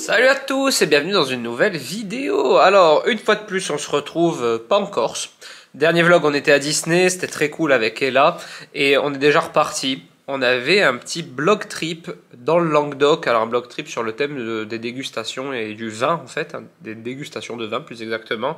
Salut à tous et bienvenue dans une nouvelle vidéo. Alors, une fois de plus, on se retrouve pas en Corse. Dernier vlog, on était à Disney, c'était très cool avec Ella et on est déjà reparti. On avait un petit blog trip dans le Languedoc, alors un blog trip sur le thème des dégustations et du vin en fait, hein, des dégustations de vin plus exactement.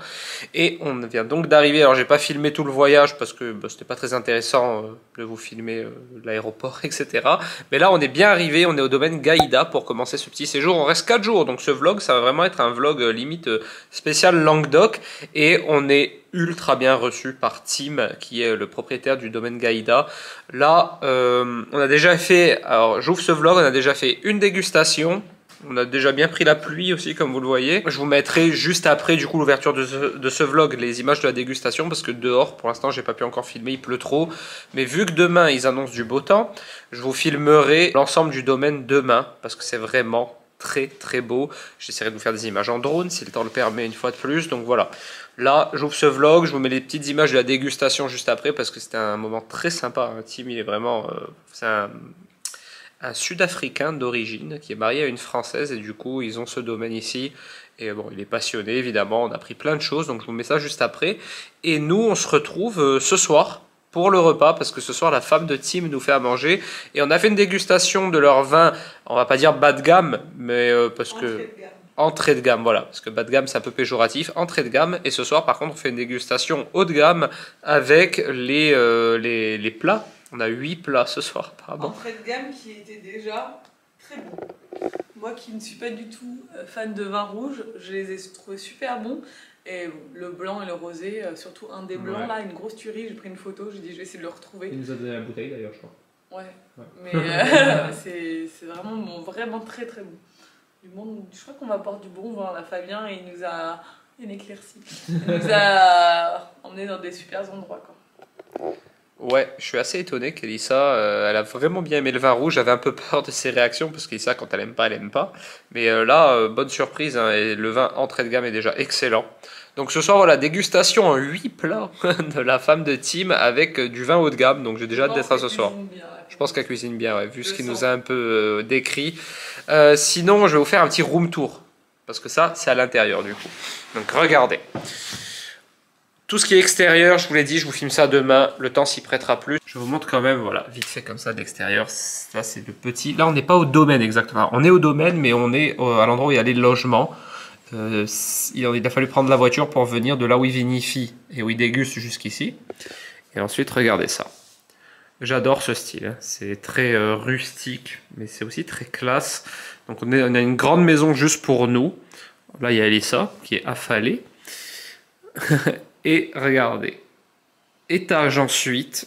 Et on vient donc d'arriver, alors j'ai pas filmé tout le voyage parce que c'était pas très intéressant de vous filmer l'aéroport etc. Mais là on est bien arrivé, on est au domaine Gaïda pour commencer ce petit séjour, on reste 4 jours donc ce vlog ça va vraiment être un vlog limite spécial Languedoc et on est ultra bien reçu par Tim qui est le propriétaire du domaine Gaïda. Là on a déjà fait, alors j'ouvre ce vlog, on a déjà fait une dégustation. On a déjà bien pris la pluie aussi comme vous le voyez. Je vous mettrai juste après du coup l'ouverture de ce vlog les images de la dégustation parce que dehors pour l'instant j'ai pas pu encore filmer, il pleut trop. Mais vu que demain ils annoncent du beau temps, je vous filmerai l'ensemble du domaine demain parce que c'est vraiment très beau. J'essaierai de vous faire des images en drone si le temps le permet une fois de plus. Donc voilà, là j'ouvre ce vlog, je vous mets les petites images de la dégustation juste après parce que c'était un moment très sympa. Tim il est vraiment... c'est un Sud-Africain d'origine qui est marié à une Française et du coup ils ont ce domaine ici et bon il est passionné évidemment, on a appris plein de choses donc je vous mets ça juste après et nous on se retrouve ce soir pour le repas parce que ce soir la femme de Tim nous fait à manger et on a fait une dégustation de leur vin, on va pas dire bas de gamme mais parce que entrée de gamme, voilà, parce que bas de gamme c'est un peu péjoratif, entrée de gamme, et ce soir par contre on fait une dégustation haut de gamme avec les plats. On a 8 plats ce soir, pardon. Entrée de gamme qui était déjà très bon. Moi qui ne suis pas du tout fan de vin rouge, je les ai trouvés super bons. Et le blanc et le rosé, surtout un des blancs là, une grosse tuerie, j'ai pris une photo, j'ai dit je vais essayer de le retrouver. Il nous a donné la bouteille d'ailleurs je crois. Ouais. Mais c'est vraiment bon, vraiment très bon. Du bon, je crois qu'on va apporter du bon vin là, Fabien, et il nous a éclairci. Il nous a emmenés dans des super endroits quoi. Ouais, je suis assez étonné qu'Elissa, elle a vraiment bien aimé le vin rouge. J'avais un peu peur de ses réactions parce qu'Elissa, quand elle aime pas, elle aime pas. Mais là, bonne surprise, hein, et le vin entrée de gamme est déjà excellent. Donc ce soir, voilà, dégustation en 8 plats de la femme de Tim avec du vin haut de gamme. Donc j'ai déjà hâte d'être là ce soir. Je pense qu'elle cuisine bien, ouais, vu ce qu'il nous a un peu décrit. Sinon, je vais vous faire un petit room tour. Parce que ça, c'est à l'intérieur du coup. Donc regardez. Tout ce qui est extérieur, je vous l'ai dit, je vous filme ça demain, le temps s'y prêtera plus. Je vous montre quand même, voilà, vite fait comme ça de l'extérieur. Là, c'est le petit. Là, on n'est pas au domaine exactement. On est au domaine, mais on est à l'endroit où il y a les logements. Il a fallu prendre la voiture pour venir de là où il vinifie et où il déguste jusqu'ici. Et ensuite, regardez ça. J'adore ce style. Hein. C'est très rustique, mais c'est aussi très classe. Donc, on a une grande maison juste pour nous. Là, il y a Elissa qui est affalée. Et regardez, étage ensuite,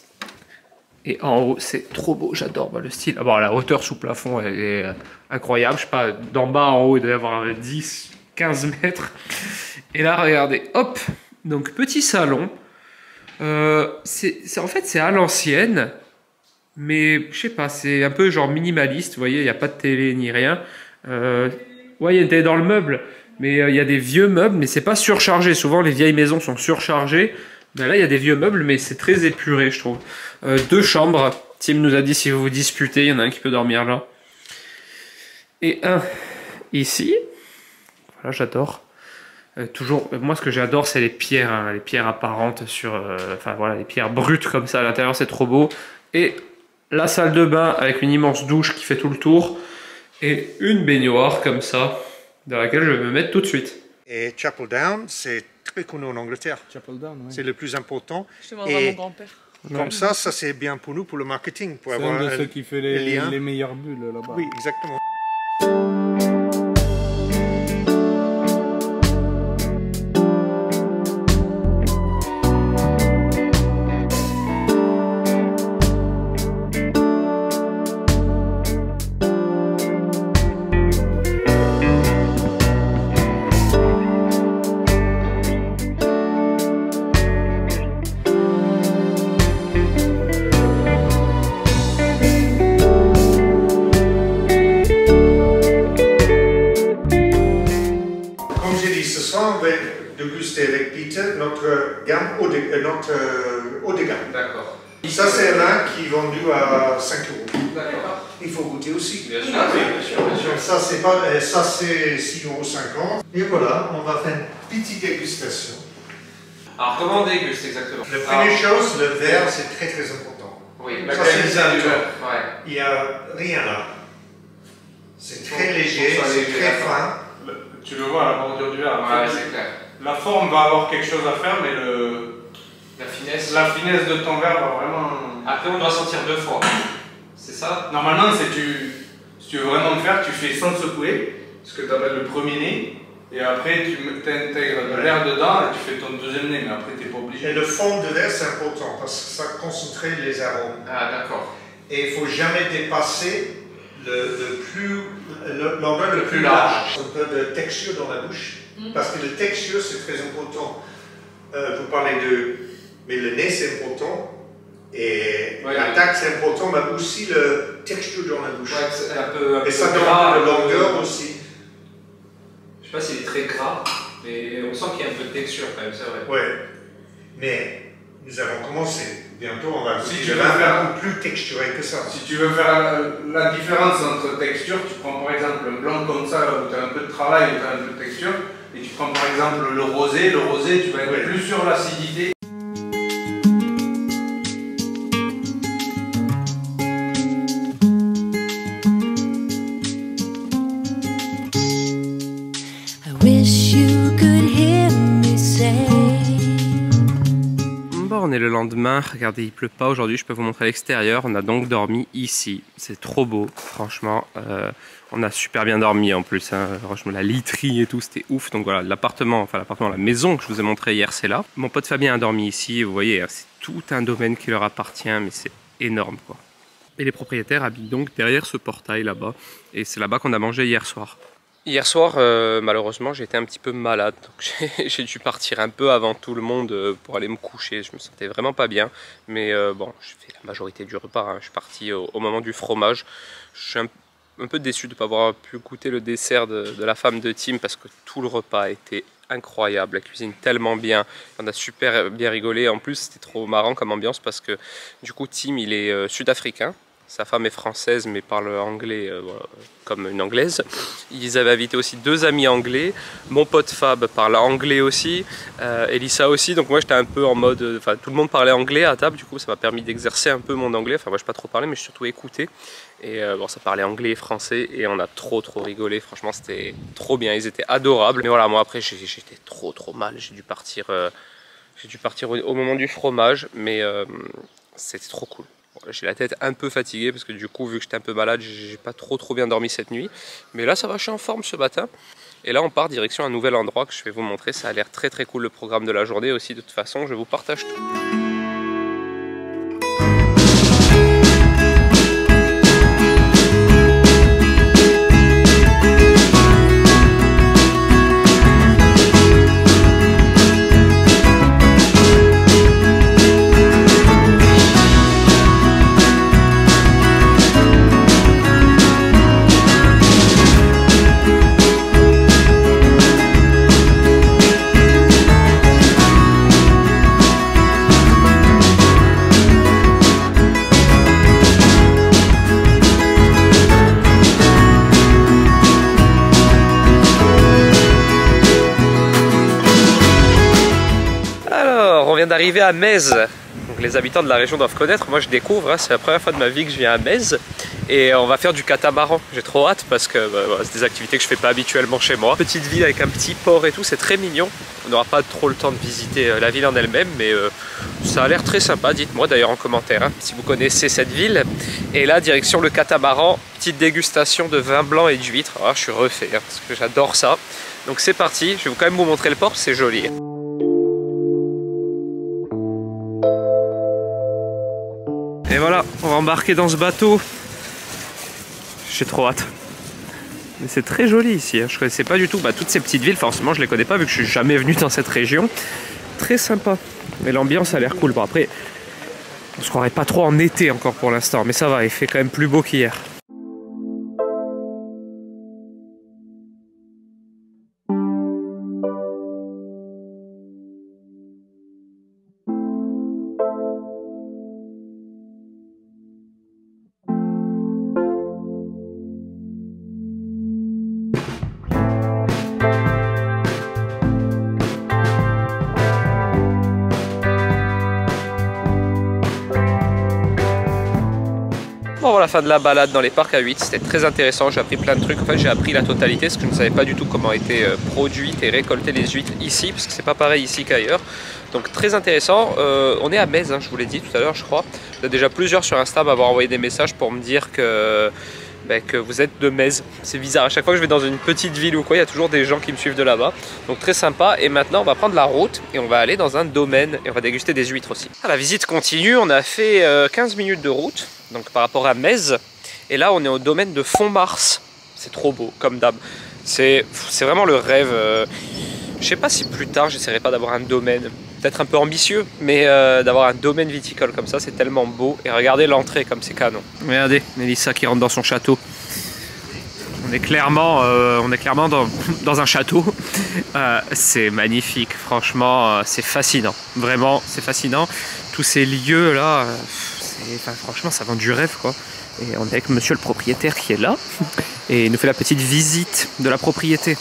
et en haut, c'est trop beau, j'adore le style. Bon, la hauteur sous plafond, elle est incroyable. Je sais pas, d'en bas en haut, il doit y avoir 10, 15 mètres. Et là, regardez, hop, donc petit salon. En fait, c'est à l'ancienne, mais je sais pas, c'est un peu genre minimaliste. Vous voyez, il n'y a pas de télé ni rien. Ouais, il y a une télé dans le meuble. Mais il y a des vieux meubles, mais c'est pas surchargé. Souvent, les vieilles maisons sont surchargées. Ben là, il y a des vieux meubles, mais c'est très épuré, je trouve. 2 chambres. Tim nous a dit si vous vous disputez, il y en a un qui peut dormir là. Et un ici. Voilà, j'adore. Toujours, moi, ce que j'adore, c'est les pierres, hein, les pierres apparentes sur, enfin voilà, les pierres brutes comme ça à l'intérieur, c'est trop beau. Et la salle de bain avec une immense douche qui fait tout le tour et une baignoire comme ça, dans laquelle je vais me mettre tout de suite. Et Chapel Down, c'est très connu en Angleterre. Chapel Down, oui. C'est le plus important. Je demanderai à mon grand-père. Comme ça c'est bien pour nous, pour le marketing. C'est un de ceux qui fait les meilleures bulles là-bas. Oui, exactement. On va déguster avec Peter notre gamme haut de gamme. D'accord. Ça, c'est un vin qui est vendu à 5 €. D'accord. il faut goûter aussi. Bien sûr, bien sûr, bien sûr. Ça, c'est 6,50 €. Et voilà, on va faire une petite dégustation. Alors, comment on déguste exactement? La première chose, le verre, c'est très très important. Oui, ça c'est du verre. Ouais. Il n'y a rien là. C'est très léger, c'est très fin. Tu le vois à la bordure du verre. Ouais, c'est clair. La forme va avoir quelque chose à faire, mais la finesse de ton verre va vraiment... Après, on doit sentir 2 fois. C'est ça? Normalement, si tu veux vraiment le faire, tu fais sans secouer, ce que tu appelles le premier nez, et après tu intègres de l'air dedans et tu fais ton deuxième nez, mais après tu n'es pas obligé. Et le fond de verre, c'est important parce que ça concentre les arômes. Ah, d'accord. Et il ne faut jamais dépasser l'endroit le plus large. Un peu de texture dans la bouche, parce que la texture, c'est très important. Vous parlez de... Mais le nez, c'est important. Et l'attaque, c'est important, mais aussi la texture dans la bouche. Ouais, et ça donne un peu de longueur aussi. Je sais pas s'il est très gras, mais on sent qu'il y a un peu de texture quand même, c'est vrai. Ouais. Mais nous avons commencé. Bientôt, on va si tu veux faire un peu plus texturé que ça. Si tu veux faire la différence entre texture, tu prends par exemple un blanc comme ça, où tu as un peu de travail, où tu as un peu de texture, et tu prends par exemple le rosé. Le rosé, tu vas être plus sur l'acidité. On est le lendemain, regardez il pleut pas aujourd'hui, je peux vous montrer l'extérieur, on a donc dormi ici, c'est trop beau franchement, on a super bien dormi en plus, hein. Franchement la literie et tout c'était ouf, donc voilà l'appartement, la maison que je vous ai montré hier c'est là. Mon pote Fabien a dormi ici, vous voyez c'est tout un domaine qui leur appartient mais c'est énorme quoi. Et les propriétaires habitent donc derrière ce portail là-bas et c'est là-bas qu'on a mangé hier soir. Hier soir, malheureusement, j'étais un petit peu malade, donc j'ai dû partir un peu avant tout le monde pour aller me coucher. Je me sentais vraiment pas bien, mais bon, j'ai fait la majorité du repas. Hein. Je suis parti au moment du fromage. Je suis un peu déçu de ne pas avoir pu goûter le dessert de la femme de Tim parce que tout le repas a été incroyable. La cuisine tellement bien, on a super bien rigolé. En plus, c'était trop marrant comme ambiance parce que du coup, Tim, il est sud-africain. Sa femme est française mais parle anglais comme une anglaise. Ils avaient invité aussi 2 amis anglais. Mon pote Fab parle anglais aussi. Elissa aussi. Donc moi j'étais un peu en mode... Enfin tout le monde parlait anglais à table. Du coup ça m'a permis d'exercer un peu mon anglais. Enfin moi je n'ai pas trop parlé mais je surtout écouté. Et bon ça parlait anglais et français. Et on a trop rigolé. Franchement c'était trop bien. Ils étaient adorables. Mais voilà moi après j'étais trop mal. J'ai dû partir au moment du fromage. Mais c'était trop cool. J'ai la tête un peu fatiguée parce que du coup vu que j'étais un peu malade j'ai pas trop bien dormi cette nuit, mais là ça va, je suis en forme ce matin et là on part direction un nouvel endroit que je vais vous montrer. Ça a l'air très cool le programme de la journée aussi. De toute façon je vous partage tout. D'arriver à Metz, donc les habitants de la région doivent connaître, moi je découvre, hein, c'est la première fois de ma vie que je viens à Metz et on va faire du catamaran. J'ai trop hâte parce que c'est des activités que je fais pas habituellement chez moi. Petite ville avec un petit port et tout, c'est très mignon. On n'aura pas trop le temps de visiter la ville en elle-même, mais ça a l'air très sympa. Dites-moi d'ailleurs en commentaire hein, si vous connaissez cette ville. Et là, direction le catamaran, petite dégustation de vin blanc et d'huîtres. Ah, je suis refait hein, parce que j'adore ça. Donc c'est parti, je vais quand même vous montrer le port, c'est joli. Et voilà, on va embarquer dans ce bateau. J'ai trop hâte. Mais c'est très joli ici, hein. Je connaissais pas du tout toutes ces petites villes, forcément je les connais pas vu que je suis jamais venu dans cette région. Très sympa. Mais l'ambiance a l'air cool. Bon après, on se croirait pas trop en été encore pour l'instant, mais ça va, il fait quand même plus beau qu'hier. Bon voilà, fin de la balade dans les parcs à 8, c'était très intéressant, j'ai appris plein de trucs. En fait j'ai appris la totalité parce que je ne savais pas du tout comment étaient produites et récoltées les huîtres ici, parce que c'est pas pareil ici qu'ailleurs. Donc très intéressant. On est à Metz, hein, je vous l'ai dit tout à l'heure je crois. Il y a déjà plusieurs sur Insta m'avoir envoyé des messages pour me dire que vous êtes de Metz. C'est bizarre, à chaque fois que je vais dans une petite ville ou quoi, il y a toujours des gens qui me suivent de là-bas. Donc très sympa. Et maintenant on va prendre la route et on va aller dans un domaine et on va déguster des huîtres aussi. Ah, la visite continue, on a fait 15 minutes de route, donc par rapport à Metz. Et là on est au domaine de Font-Mars. C'est trop beau, comme d'hab. C'est vraiment le rêve. Je sais pas si plus tard j'essaierai pas d'avoir un domaine, peut-être un peu ambitieux, mais d'avoir un domaine viticole comme ça, c'est tellement beau. Et regardez l'entrée comme c'est canon. Regardez, Mélissa qui rentre dans son château. On est clairement dans un château. C'est magnifique, franchement, c'est fascinant. Vraiment, c'est fascinant. Tous ces lieux là, franchement, ça vend du rêve quoi. Et on est avec monsieur le propriétaire qui est là et il nous fait la petite visite de la propriété.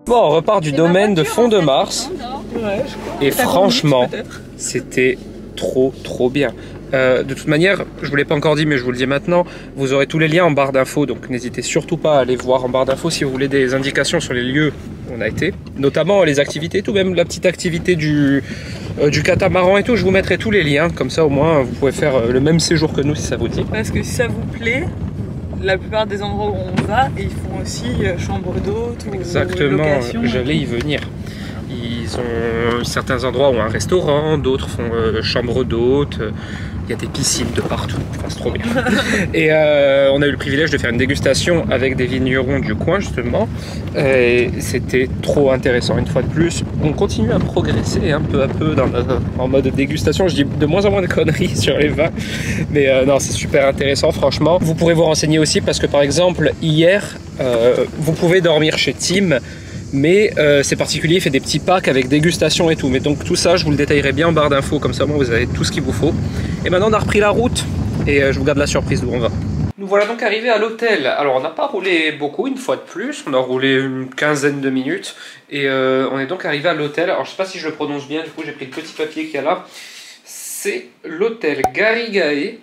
Bon, on repart du domaine de Font-de-Mars. Ouais, et franchement, c'était trop bien. De toute manière, je vous l'ai pas encore dit, mais je vous le dis maintenant, vous aurez tous les liens en barre d'infos, donc n'hésitez surtout pas à aller voir en barre d'infos si vous voulez des indications sur les lieux où on a été, notamment les activités, tout même la petite activité du catamaran et tout, je vous mettrai tous les liens, comme ça au moins vous pouvez faire le même séjour que nous si ça vous dit. Parce que si ça vous plaît, la plupart des endroits où on va, ils font aussi chambre d'hôtes ou location. Exactement, j'allais y venir. Ils ont certains endroits où un restaurant, d'autres font chambre d'hôtes. Il y a des piscines de partout, enfin, c'est trop bien. Et on a eu le privilège de faire une dégustation avec des vignerons du coin justement. Et c'était trop intéressant une fois de plus. On continue à progresser un peu à peu en mode dégustation. Je dis de moins en moins de conneries sur les vins. Mais non, c'est super intéressant franchement. Vous pourrez vous renseigner aussi parce que par exemple hier, vous pouvez dormir chez Tim. Mais c'est particulier, il fait des petits packs avec dégustation et tout. Mais donc tout ça, je vous le détaillerai bien en barre d'infos, comme ça moi, vous avez tout ce qu'il vous faut. Et maintenant on a repris la route et je vous garde la surprise d'où on va. Nous voilà donc arrivés à l'hôtel. Alors on n'a pas roulé beaucoup, une fois de plus, on a roulé une quinzaine de minutes. Et on est donc arrivé à l'hôtel. Alors je sais pas si je le prononce bien, du coup j'ai pris le petit papier qu'il y a là. C'est l'hôtel Garrigae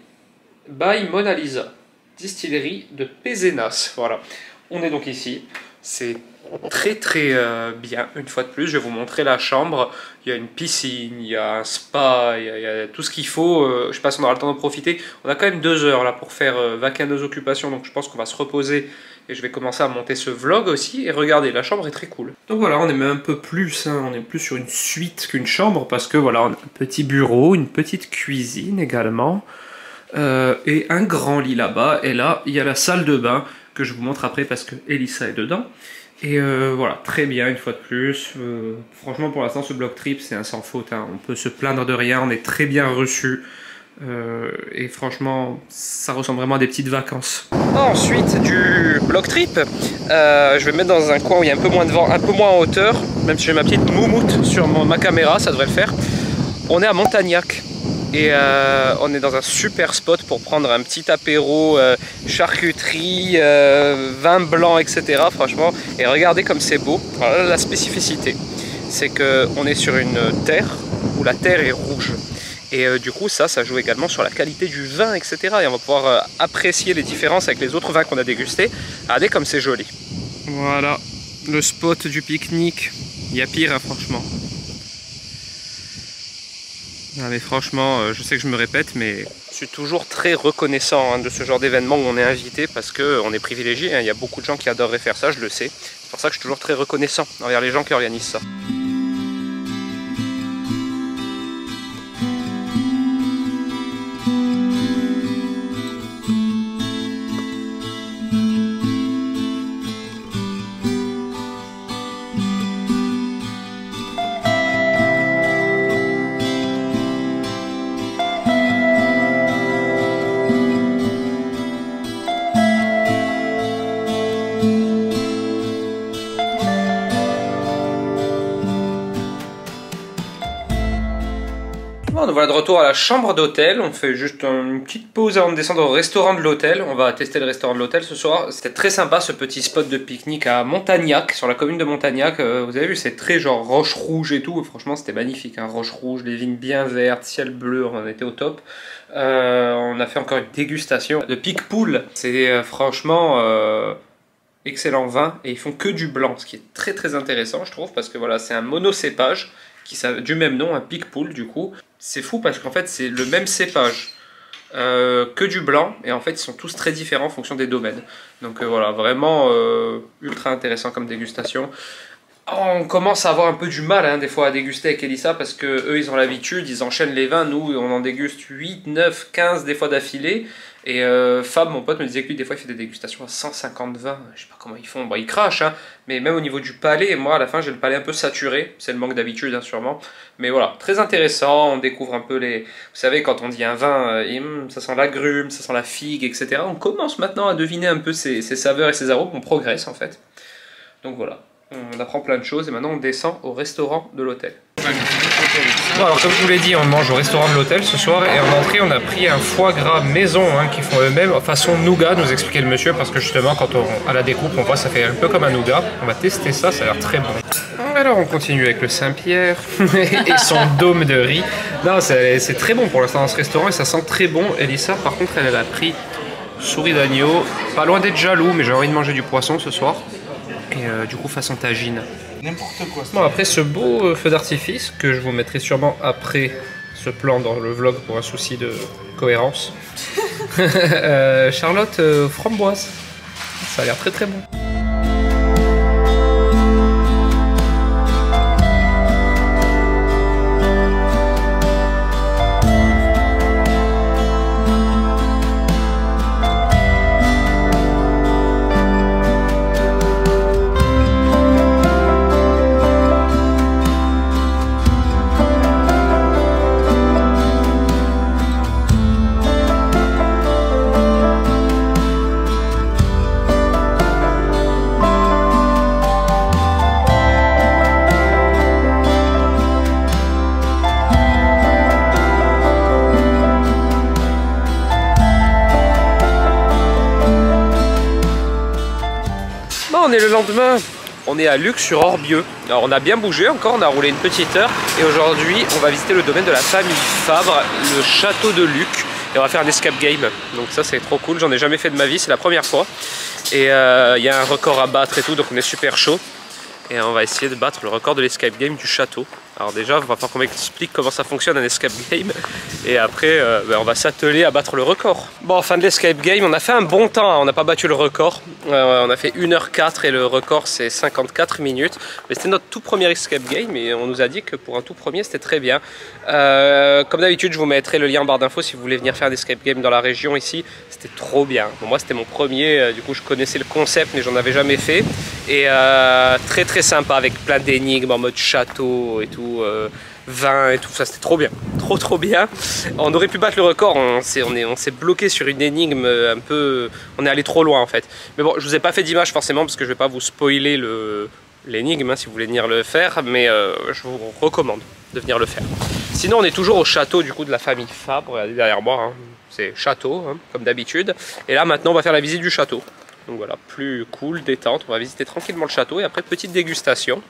by Mona Lisa, distillerie de Pézenas. Voilà, on est donc ici. C'est très bien, une fois de plus. Je vais vous montrer la chambre. Il y a une piscine, il y a un spa, il y a tout ce qu'il faut. Je sais pas si on aura le temps d'en profiter. On a quand même 2 heures là pour faire vaquer à nos occupations, donc je pense qu'on va se reposer et je vais commencer à monter ce vlog aussi. Et regardez, la chambre est très cool. Donc voilà, on est même un peu plus, hein, on est plus sur une suite qu'une chambre parce que voilà, on a un petit bureau, une petite cuisine également et un grand lit là-bas. Et là, il y a la salle de bain que je vous montre après parce que Elissa est dedans. Et voilà, très bien une fois de plus. Franchement pour l'instant ce block trip c'est un sans faute, hein. On peut se plaindre de rien, on est très bien reçu. Et franchement ça ressemble vraiment à des petites vacances. Ensuite du block trip, je vais me mettre dans un coin où il y a un peu moins de vent, un peu moins en hauteur. Même si j'ai ma petite moumoute sur ma caméra, ça devrait le faire. On est à Montagnac. Et on est dans un super spot pour prendre un petit apéro, charcuterie, vin blanc, etc. Franchement, et regardez comme c'est beau. Alors là, la spécificité, c'est qu'on est sur une terre où la terre est rouge. Et du coup, ça joue également sur la qualité du vin, etc. Et on va pouvoir apprécier les différences avec les autres vins qu'on a dégustés. Regardez comme c'est joli. Voilà, le spot du pique-nique. Il y a pire, hein, franchement. Ah mais franchement, je sais que je me répète, mais je suis toujours très reconnaissant de ce genre d'événement où on est invité parce qu'on est privilégié. Il y a beaucoup de gens qui adoreraient faire ça, je le sais. C'est pour ça que je suis toujours très reconnaissant envers les gens qui organisent ça. Bon, nous voilà de retour à la chambre d'hôtel. On fait juste une petite pause avant de descendre au restaurant de l'hôtel. On va tester le restaurant de l'hôtel ce soir. C'était très sympa ce petit spot de pique-nique à Montagnac, sur la commune de Montagnac. Vous avez vu, c'est très genre roche rouge et tout. Franchement, c'était magnifique. Hein. Roche rouge, les vignes bien vertes, ciel bleu, on était au top. On a fait encore une dégustation de Picpoul. C'est franchement excellent vin et ils font que du blanc, ce qui est très très intéressant je trouve parce que voilà, c'est un monocépage du même nom, un Picpoul du coup. C'est fou parce qu'en fait c'est le même cépage que du blanc et en fait ils sont tous très différents en fonction des domaines. Donc voilà, vraiment ultra intéressant comme dégustation. On commence à avoir un peu du mal hein, des fois à déguster avec Elissa parce que eux ils ont l'habitude, ils enchaînent les vins, nous on en déguste 8, 9, 15 des fois d'affilée. Et Fab, mon pote, me disait que lui des fois il fait des dégustations à 150 vins, je sais pas comment ils font, bon ils crachent hein, mais même au niveau du palais, moi à la fin j'ai le palais un peu saturé, c'est le manque d'habitude hein, sûrement, mais voilà, très intéressant, on découvre un peu les... Vous savez quand on dit un vin, ça sent l'agrume, ça sent la figue, etc. On commence maintenant à deviner un peu ses saveurs et ses arômes, on progresse en fait. Donc voilà. On apprend plein de choses et maintenant on descend au restaurant de l'hôtel. Bon alors comme je vous l'ai dit, on mange au restaurant de l'hôtel ce soir et en entrée on a pris un foie gras maison hein, qu'ils font eux-mêmes, façon nougat, nous expliquait le monsieur, parce que justement quand à la découpe on voit ça fait un peu comme un nougat. On va tester ça, ça a l'air très bon. Alors on continue avec le Saint-Pierre et son dôme de riz. Non, c'est très bon pour l'instant dans ce restaurant et ça sent très bon. Elissa par contre elle a pris souris d'agneau, pas loin d'être jaloux mais j'ai envie de manger du poisson ce soir. Et du coup façon tagine. N'importe quoi. Bon après ce beau feu d'artifice que je vous mettrai sûrement après ce plan dans le vlog pour un souci de cohérence. Charlotte framboise. Ça a l'air très très bon. On est le lendemain, on est à Luc-sur-Orbieu. Alors on a bien bougé encore, on a roulé une petite heure et aujourd'hui on va visiter le domaine de la famille Fabre, le château de Luc, et on va faire un escape game. Donc ça c'est trop cool, j'en ai jamais fait de ma vie, c'est la première fois. Et il y a un record à battre et tout, donc on est super chaud. Et on va essayer de battre le record de l'escape game du château. Alors déjà, il va falloir qu'on m'explique comment ça fonctionne un escape game. Et après, on va s'atteler à battre le record. Bon, fin de l'escape game, on a fait un bon temps. Hein. On n'a pas battu le record. On a fait 1h04 et le record c'est 54 minutes. Mais c'était notre tout premier escape game et on nous a dit que pour un tout premier, c'était très bien. Comme d'habitude, je vous mettrai le lien en barre d'infos si vous voulez venir faire un escape game dans la région ici. C'était trop bien. Bon, moi, c'était mon premier. Du coup, je connaissais le concept, mais j'en avais jamais fait. Et très très sympa avec plein d'énigmes en mode château et tout, vin et tout ça, c'était trop bien, trop bien. On aurait pu battre le record, on s'est bloqué sur une énigme un peu, on est allé trop loin en fait. Mais bon, je vous ai pas fait d'image forcément parce que je vais pas vous spoiler l'énigme hein, si vous voulez venir le faire, mais je vous recommande de venir le faire. Sinon on est toujours au château du coup de la famille Fabre, regardez derrière moi, hein, c'est château hein, comme d'habitude. Et là maintenant on va faire la visite du château. Donc voilà, plus cool, détente, on va visiter tranquillement le château et après petite dégustation.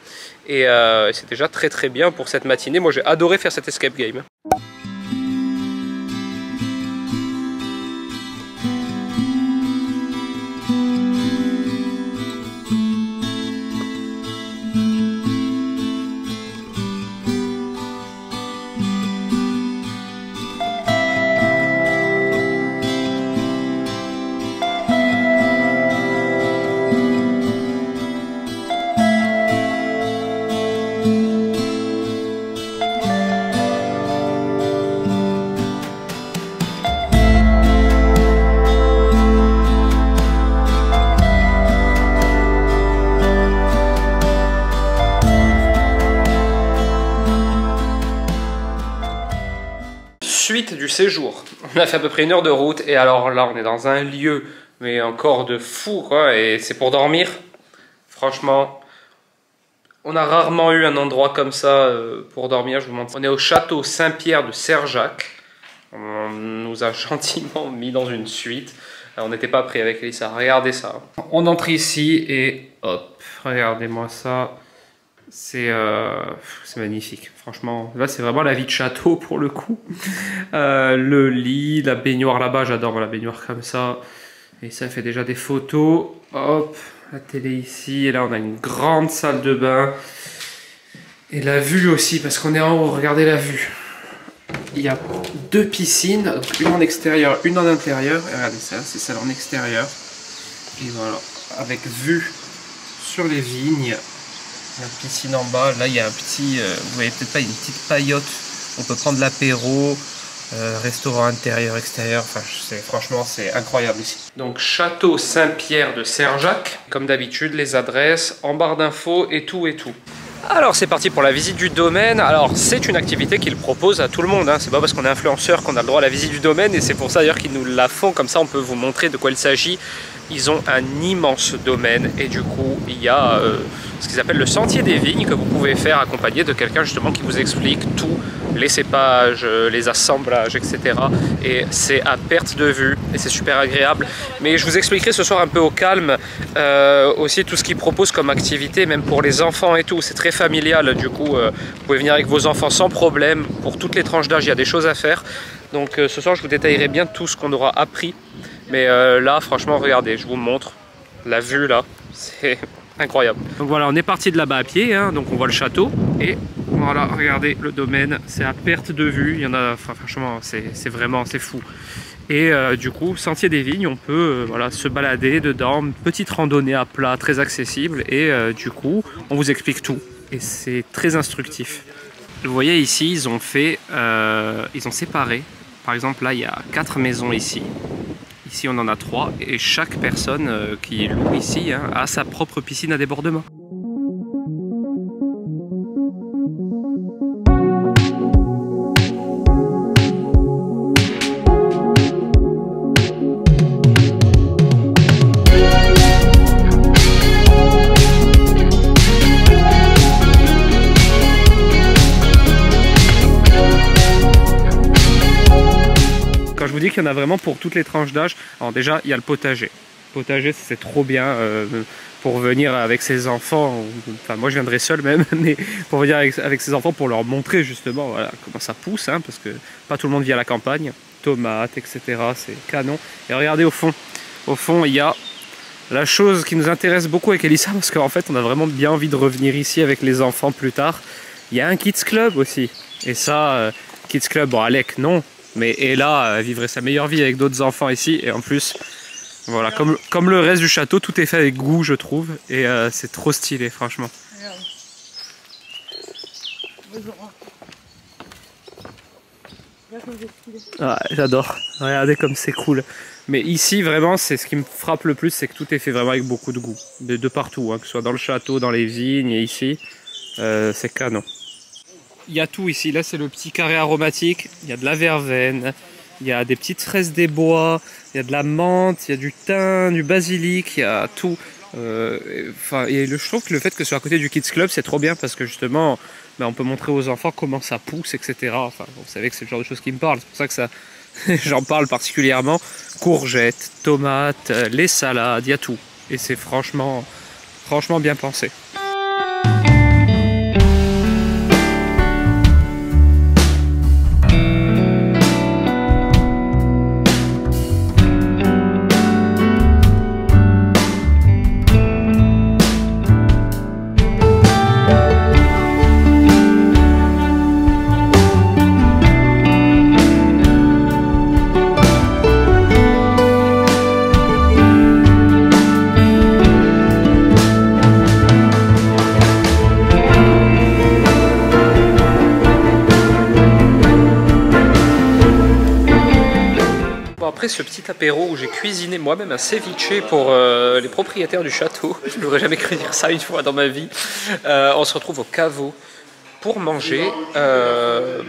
Et c'est déjà très très bien pour cette matinée, moi j'ai adoré faire cet escape game. Suite du séjour, on a fait à peu près 1 heure de route et alors là on est dans un lieu mais encore de fou quoi, et c'est pour dormir. Franchement On a rarement eu un endroit comme ça pour dormir, je vous montre. On est au château Saint-Pierre de Serjac. On nous a gentiment mis dans une suite. On n'était pas pris avec Elissa. Regardez ça. On entre ici et hop, regardez-moi ça. C'est magnifique. Franchement, là c'est vraiment la vie de château pour le coup. Le lit, la baignoire là-bas, j'adore la baignoire comme ça. Et ça fait déjà des photos. Hop, la télé ici. Et là on a une grande salle de bain. Et la vue aussi, parce qu'on est en haut, regardez la vue. Il y a 2 piscines, une en extérieur, une en intérieur. Et regardez ça, c'est celle en extérieur. Et voilà, avec vue sur les vignes. La piscine en bas, là il y a un petit, vous voyez peut-être pas, une petite paillote. On peut prendre l'apéro, restaurant intérieur, extérieur. Enfin, franchement, c'est incroyable ici. Donc, château Saint-Pierre de Serjac. Comme d'habitude, les adresses en barre d'infos et tout et tout. Alors c'est parti pour la visite du domaine. Alors c'est une activité qu'ils proposent à tout le monde, hein. C'est pas parce qu'on est influenceur qu'on a le droit à la visite du domaine, et c'est pour ça d'ailleurs qu'ils nous la font, comme ça on peut vous montrer de quoi il s'agit. Ils ont un immense domaine et du coup il y a ce qu'ils appellent le sentier des vignes que vous pouvez faire accompagné de quelqu'un justement qui vous explique tout, les cépages, les assemblages, etc. Et c'est à perte de vue et c'est super agréable. Mais je vous expliquerai ce soir un peu au calme aussi tout ce qu'ils proposent comme activité, même pour les enfants et tout. C'est très familial, du coup vous pouvez venir avec vos enfants sans problème. Pour toutes les tranches d'âge, il y a des choses à faire. Donc ce soir je vous détaillerai bien tout ce qu'on aura appris. Mais là franchement regardez, je vous montre la vue là, c'est incroyable. Donc voilà, on est parti de là-bas à pied, hein, donc on voit le château. Et voilà, regardez le domaine, c'est à perte de vue. Il y en a, enfin, franchement c'est vraiment, c'est fou. Et du coup, sentier des vignes, on peut voilà, se balader dedans, une petite randonnée à plat très accessible. Et du coup, on vous explique tout. Et c'est très instructif. Vous voyez ici, ils ont séparé. Par exemple, là, il y a 4 maisons ici. Ici, on en a 3. Et chaque personne qui loue ici hein, a sa propre piscine à débordement. Quand je vous dis qu'il y en a vraiment pour toutes les tranches d'âge, alors déjà il y a le potager. Le potager c'est trop bien pour venir avec ses enfants, enfin moi je viendrai seul même, mais pour venir avec ses enfants pour leur montrer justement voilà, comment ça pousse, hein, parce que pas tout le monde vit à la campagne, tomates, etc. c'est canon. Et regardez au fond il y a la chose qui nous intéresse beaucoup avec Elissa, parce qu'en fait on a vraiment bien envie de revenir ici avec les enfants plus tard. Il y a un kids club aussi, et ça, kids club, bon Alec non, mais Ella vivrait sa meilleure vie avec d'autres enfants ici. Et en plus, voilà, comme le reste du château, tout est fait avec goût, je trouve. Et c'est trop stylé, franchement. Ah, j'adore. Regardez comme c'est cool. Mais ici, vraiment, c'est ce qui me frappe le plus, c'est que tout est fait vraiment avec beaucoup de goût. De partout, hein, que ce soit dans le château, dans les vignes et ici. C'est canon. Il y a tout ici, là c'est le petit carré aromatique, il y a de la verveine, il y a des petites fraises des bois, il y a de la menthe, il y a du thym, du basilic, il y a tout. Et je trouve que le fait que ce soit à côté du Kids Club c'est trop bien parce que justement on peut montrer aux enfants comment ça pousse, etc. Enfin, vous savez que c'est le genre de choses qui me parlent, c'est pour ça que ça j'en parle particulièrement. Courgettes, tomates, les salades, il y a tout. Et c'est franchement bien pensé. Après ce petit apéro où j'ai cuisiné moi-même un ceviche pour les propriétaires du château, je n'aurais jamais cru dire ça une fois dans ma vie, on se retrouve au caveau pour manger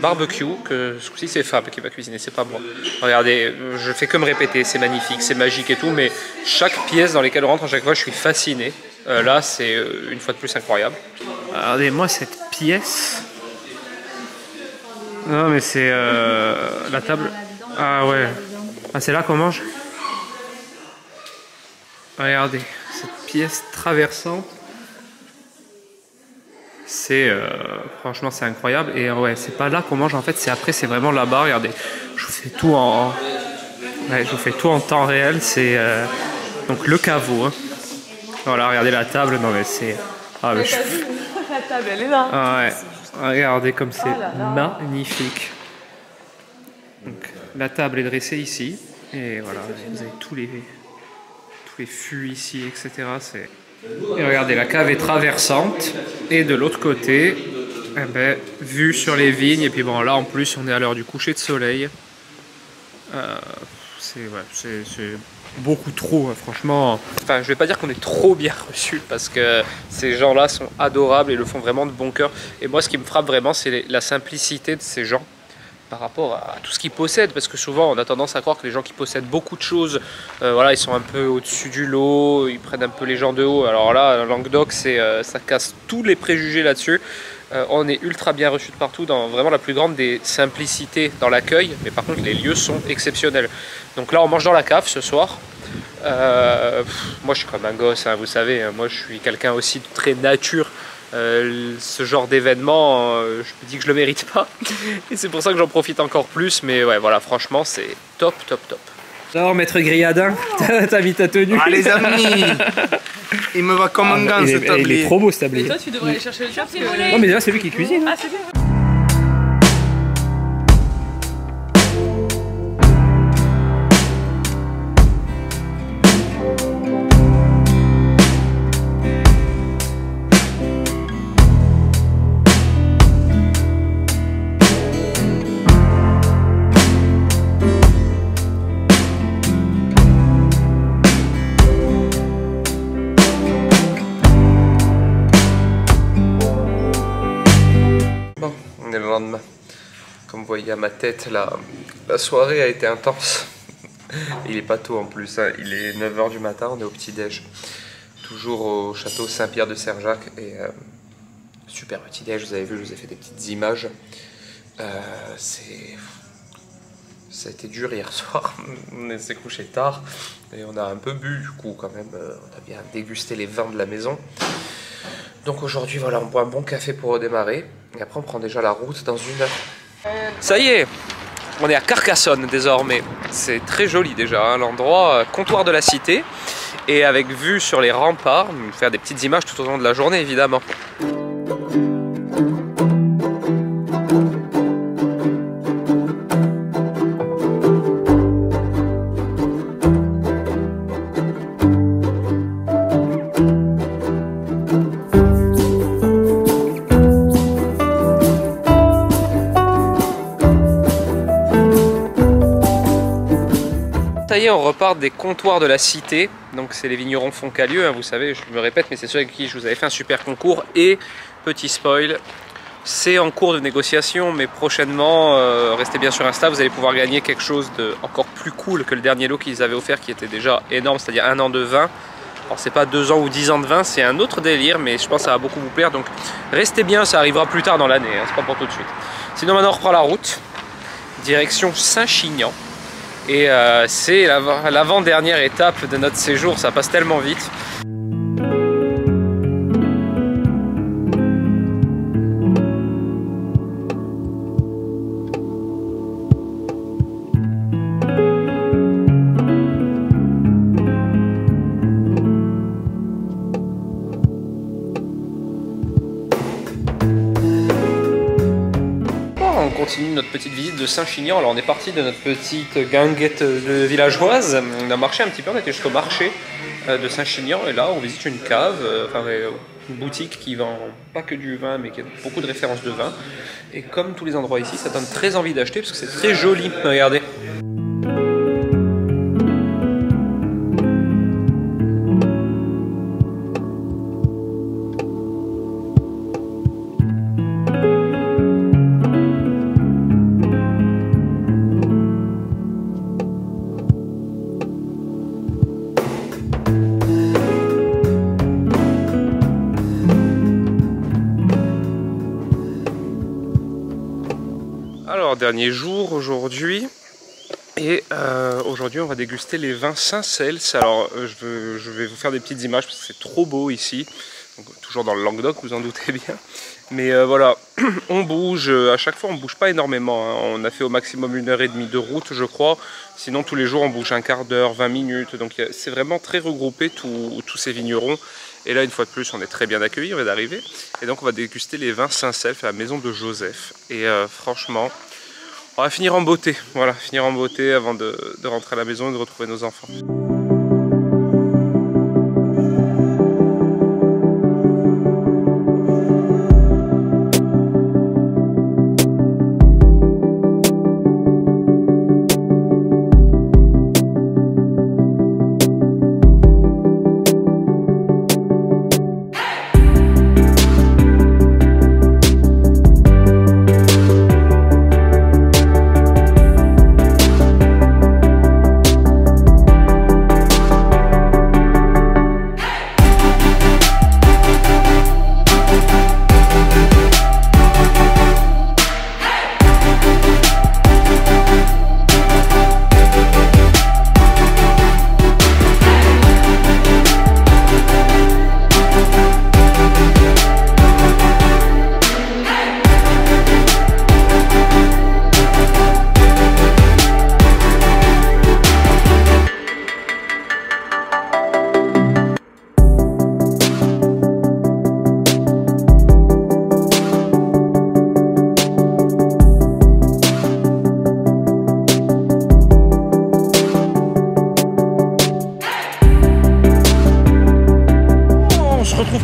barbecue, que ce coup-ci c'est Fab qui va cuisiner, c'est pas moi. Regardez, je fais que me répéter, c'est magnifique, c'est magique et tout, mais chaque pièce dans laquelle on rentre à chaque fois je suis fasciné. Là, c'est une fois de plus incroyable. Regardez-moi cette pièce. Non, mais c'est la table. Ah ouais. Ah, c'est là qu'on mange. Regardez, cette pièce traversante. C'est franchement, c'est incroyable. Et ouais, c'est pas là qu'on mange en fait. C'est après, c'est vraiment là-bas. Regardez, je vous fais tout en. Ouais, je vous fais tout en temps réel. C'est donc le caveau. Hein. Voilà, regardez la table. Non mais c'est. Ah, mais La table, elle est là. Ah ouais. Regardez comme c'est magnifique. Donc, la table est dressée ici. Et voilà, vous avez tous les fûts ici, etc. Et regardez, la cave est traversante. Et de l'autre côté, eh ben, vue sur les vignes. Et puis bon, là en plus, on est à l'heure du coucher de soleil. C'est beaucoup trop, franchement. Enfin, je vais pas dire qu'on est trop bien reçus parce que ces gens-là sont adorables et le font vraiment de bon cœur. Et moi, ce qui me frappe vraiment, c'est la simplicité de ces gens par rapport à tout ce qu'ils possèdent. Parce que souvent, on a tendance à croire que les gens qui possèdent beaucoup de choses, voilà, ils sont un peu au-dessus du lot, ils prennent un peu les gens de haut. Alors là, Languedoc, ça casse tous les préjugés là-dessus. On est ultra bien reçus de partout, dans vraiment la plus grande des simplicités dans l'accueil, mais par contre les lieux sont exceptionnels. Donc là on mange dans la cave ce soir. Moi je suis comme un gosse, hein, vous savez, hein, moi je suis quelqu'un aussi de très nature. Ce genre d'événement, je me dis que je le mérite pas, et c'est pour ça que j'en profite encore plus, mais ouais voilà, franchement c'est top, top, top. Alors maître Griadin, t'as mis ta tenue. Ah les amis, il me va comme un gant ce tablier. Il est trop beau ce tablier. Et toi tu devrais aller chercher le chef. Non mais déjà c'est lui qui cuisine. Ah c'est bien. Le lendemain, comme vous voyez à ma tête, la soirée a été intense. Il est pas tôt en plus, hein. Il est 9 h du matin, on est au petit-déj. Toujours au château Saint-Pierre de Serjac. Et super petit-déj, vous avez vu, je vous ai fait des petites images. Ça a été dur hier soir, on s'est couché tard. Et on a un peu bu du coup quand même, on a bien dégusté les vins de la maison. Donc aujourd'hui, voilà, on boit un bon café pour redémarrer. Et après, on prend déjà la route dans 1 heure. Ça y est, on est à Carcassonne désormais. C'est très joli déjà, hein, l'endroit, comptoir de la cité. Et avec vue sur les remparts, on va faire des petites images tout au long de la journée, évidemment. Ça y est, on repart des comptoirs de la cité. Donc c'est les vignerons Foncalieu, hein, vous savez, je me répète, mais c'est ceux avec qui je vous avais fait un super concours. Et petit spoil, c'est en cours de négociation, mais prochainement, restez bien sur Insta, vous allez pouvoir gagner quelque chose de encore plus cool que le dernier lot qu'ils avaient offert, qui était déjà énorme, c'est-à-dire 1 an de vin. Alors c'est pas 2 ans ou 10 ans de vin, c'est un autre délire, mais je pense que ça va beaucoup vous plaire. Donc restez bien, ça arrivera plus tard dans l'année, hein, c'est pas pour tout de suite. Sinon maintenant on reprend la route, direction Saint-Chinian. Et c'est l'avant-dernière étape de notre séjour, ça passe tellement vite. On continue notre petite visite de Saint-Chinian. Alors on est parti de notre petite guinguette de villageoise. On a marché un petit peu, on était jusqu'au marché de Saint-Chinian et là on visite une cave, une boutique qui vend pas que du vin mais qui a beaucoup de références de vin. Et comme tous les endroits ici, ça donne très envie d'acheter parce que c'est très joli. Regardez. Alors, dernier jour aujourd'hui. Et aujourd'hui, on va déguster les vins Saint-Cels. Alors, je vais vous faire des petites images parce que c'est trop beau ici. Donc, toujours dans le Languedoc, vous en doutez bien. Mais voilà, on bouge. À chaque fois, on ne bouge pas énormément. Hein. On a fait au maximum 1h30 de route, je crois. Sinon, tous les jours, on bouge un quart d'heure, 20 minutes. Donc, c'est vraiment très regroupé, tous ces vignerons. Et là, une fois de plus, on est très bien accueillis, on vient d'arriver. Et donc, on va déguster les vins Saint-Cels à la maison de Joseph. Et franchement, on va finir en beauté. Voilà, finir en beauté avant de rentrer à la maison et de retrouver nos enfants.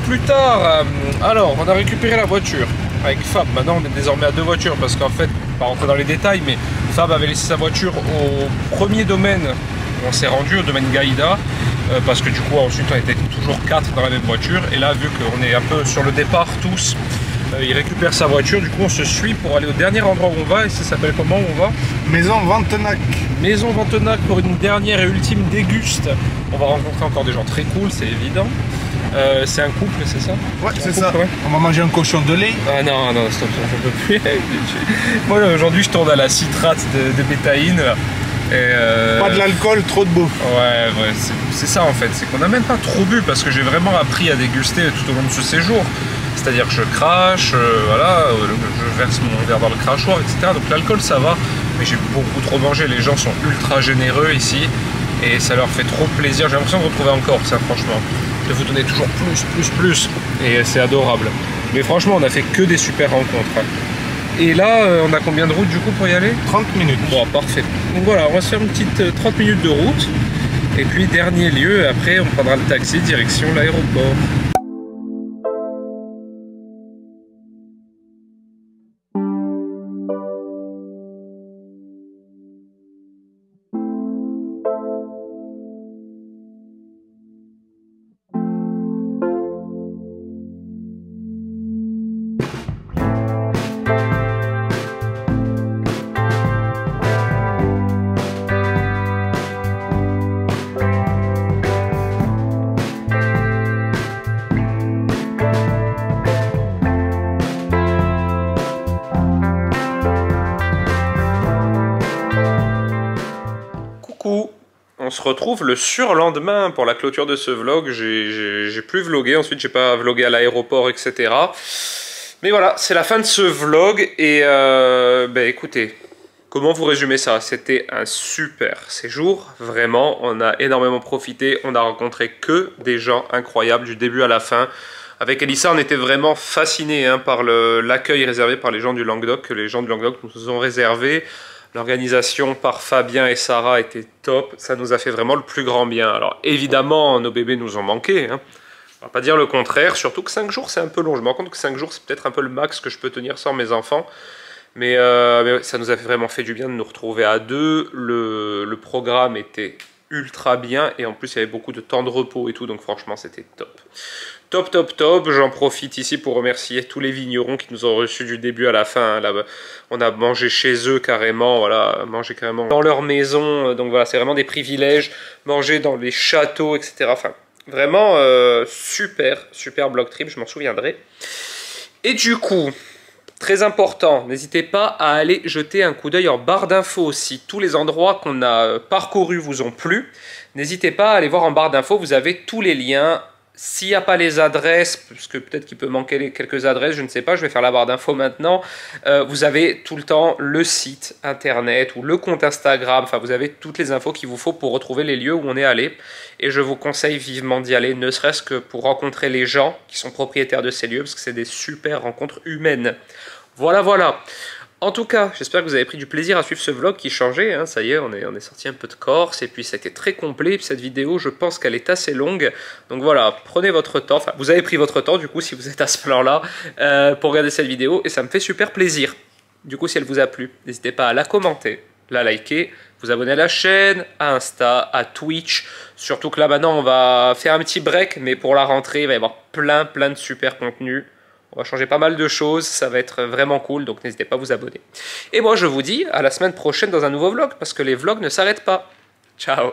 Plus tard, alors on a récupéré la voiture avec Fab. Maintenant on est désormais à 2 voitures parce qu'en fait, pas rentrer dans les détails, mais Fab avait laissé sa voiture au premier domaine où on s'est rendu, au domaine Gaïda, parce que du coup ensuite on était toujours 4 dans la même voiture. Et là, vu qu'on est un peu sur le départ tous, il récupère sa voiture. Du coup on se suit pour aller au dernier endroit où on va. Et ça s'appelle comment où on va? Maison Ventenac. Maison Ventenac pour une dernière et ultime déguste. On va rencontrer encore des gens très cool, c'est évident. C'est un couple, c'est ça? Ouais, c'est ça. Ouais. On va manger un cochon de lait. Ah non, non, stop, on peut plus. Moi aujourd'hui je tourne à la citrate de bétaïne. Pas de l'alcool, trop de bouffe. Ouais, c'est ça en fait, c'est qu'on n'a même pas trop bu parce que j'ai vraiment appris à déguster tout au long de ce séjour. C'est-à-dire que je crache, voilà, je verse mon verre dans le crachoir, etc. Donc l'alcool ça va, mais j'ai beaucoup trop mangé. Les gens sont ultra généreux ici et ça leur fait trop plaisir. J'ai l'impression de retrouver encore ça, franchement. De vous donner toujours plus, et c'est adorable. Mais franchement, on a fait que des super rencontres. Et là, on a combien de route du coup pour y aller? 30 minutes. Bon, parfait. Donc voilà, on va se faire une petite 30 minutes de route. Et puis, dernier lieu, après, on prendra le taxi direction l'aéroport. On se retrouve le surlendemain pour la clôture de ce vlog. J'ai plus vlogué, ensuite j'ai pas vlogué à l'aéroport, etc. Mais voilà, c'est la fin de ce vlog et écoutez, comment vous résumer ça? C'était un super séjour, vraiment, on a énormément profité, on a rencontré que des gens incroyables du début à la fin. Avec Elissa, on était vraiment fascinés par l'accueil réservé par les gens du Languedoc, que les gens du Languedoc nous ont réservé. L'organisation par Fabien et Sarah était top, ça nous a fait vraiment le plus grand bien. Alors évidemment, nos bébés nous ont manqué, hein. On va pas dire le contraire, surtout que 5 jours c'est un peu long. Je me rends compte que 5 jours c'est peut-être un peu le max que je peux tenir sans mes enfants. Mais ça nous a vraiment fait du bien de nous retrouver à 2. Le programme était ultra bien et en plus il y avait beaucoup de temps de repos et tout, donc franchement c'était top. Top. J'en profite ici pour remercier tous les vignerons qui nous ont reçus du début à la fin. Hein. Là, on a mangé chez eux carrément, voilà, mangé carrément dans leur maison. Donc voilà, c'est vraiment des privilèges. Manger dans les châteaux, etc. Enfin, vraiment super block trip, je m'en souviendrai. Et du coup, Très important, n'hésitez pas à aller jeter un coup d'œil en barre d'infos aussi. Tous les endroits qu'on a parcourus vous ont plu. N'hésitez pas à aller voir en barre d'infos, vous avez tous les liens. S'il n'y a pas les adresses, parce que peut-être qu'il peut manquer quelques adresses, je ne sais pas, je vais faire la barre d'infos maintenant. Vous avez tout le temps le site internet ou le compte Instagram. Enfin, vous avez toutes les infos qu'il vous faut pour retrouver les lieux où on est allé. Et je vous conseille vivement d'y aller, ne serait-ce que pour rencontrer les gens qui sont propriétaires de ces lieux, parce que c'est des super rencontres humaines. Voilà, voilà. En tout cas, j'espère que vous avez pris du plaisir à suivre ce vlog qui changeait. Hein. Ça y est, on est sorti un peu de Corse et puis ça a été très complet. Et puis cette vidéo, je pense qu'elle est assez longue. Donc voilà, prenez votre temps. Enfin, vous avez pris votre temps du coup si vous êtes à ce plan-là pour regarder cette vidéo. Et ça me fait super plaisir. Du coup, si elle vous a plu, n'hésitez pas à la commenter, la liker, vous abonner à la chaîne, à Insta, à Twitch. Surtout que là maintenant, on va faire un petit break. Mais pour la rentrée, il va y avoir plein de super contenus. On va changer pas mal de choses, ça va être vraiment cool, donc n'hésitez pas à vous abonner. Et moi je vous dis à la semaine prochaine dans un nouveau vlog, parce que les vlogs ne s'arrêtent pas. Ciao!